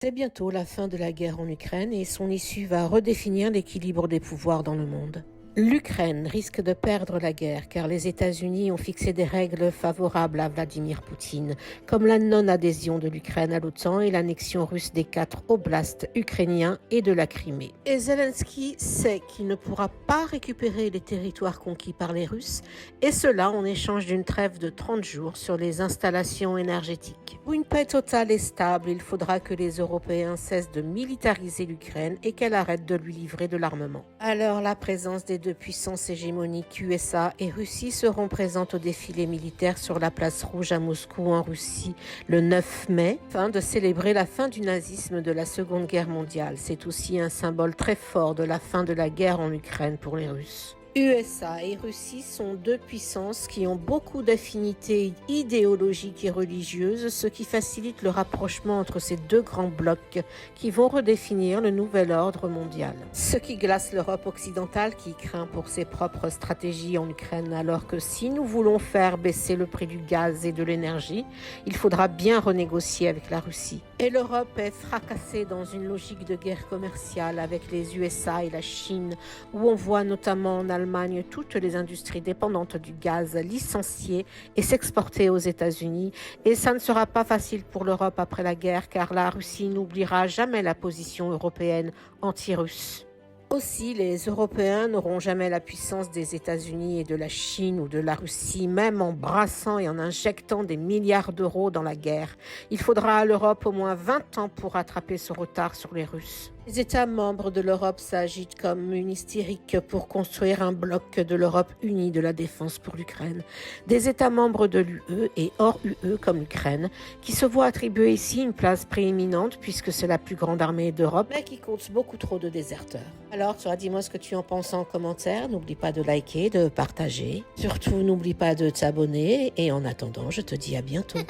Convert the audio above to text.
C'est bientôt la fin de la guerre en Ukraine et son issue va redéfinir l'équilibre des pouvoirs dans le monde. L'Ukraine risque de perdre la guerre car les États-Unis ont fixé des règles favorables à Vladimir Poutine, comme la non-adhésion de l'Ukraine à l'OTAN et l'annexion russe des 4 oblasts ukrainiens et de la Crimée. Et Zelensky sait qu'il ne pourra pas récupérer les territoires conquis par les Russes, et cela en échange d'une trêve de 30 jours sur les installations énergétiques. Pour une paix totale et stable, il faudra que les Européens cessent de militariser l'Ukraine et qu'elle arrête de lui livrer de l'armement. Alors la présence des deux puissances hégémoniques USA et Russie seront présentes au défilé militaire sur la place rouge à Moscou en Russie le 9 mai, afin de célébrer la fin du nazisme de la Seconde Guerre mondiale. C'est aussi un symbole très fort de la fin de la guerre en Ukraine pour les Russes. USA et Russie sont deux puissances qui ont beaucoup d'affinités idéologiques et religieuses, ce qui facilite le rapprochement entre ces deux grands blocs qui vont redéfinir le nouvel ordre mondial. Ce qui glace l'Europe occidentale qui craint pour ses propres stratégies en Ukraine, alors que si nous voulons faire baisser le prix du gaz et de l'énergie, il faudra bien renégocier avec la Russie. Et l'Europe est fracassée dans une logique de guerre commerciale avec les USA et la Chine, où on voit notamment en Allemagne toutes les industries dépendantes du gaz licenciées et s'exporter aux États-Unis. Et ça ne sera pas facile pour l'Europe après la guerre, car la Russie n'oubliera jamais la position européenne anti-russe. Aussi, les Européens n'auront jamais la puissance des États-Unis et de la Chine ou de la Russie, même en brassant et en injectant des milliards d'euros dans la guerre. Il faudra à l'Europe au moins 20 ans pour rattraper ce retard sur les Russes. Les États membres de l'Europe s'agitent comme une hystérique pour construire un bloc de l'Europe unie de la défense pour l'Ukraine. Des États membres de l'UE et hors UE comme l'Ukraine, qui se voient attribuer ici une place prééminente puisque c'est la plus grande armée d'Europe, mais qui compte beaucoup trop de déserteurs. Alors, toi, dis-moi ce que tu en penses en commentaire. N'oublie pas de liker, de partager. Surtout, n'oublie pas de t'abonner. Et en attendant, je te dis à bientôt.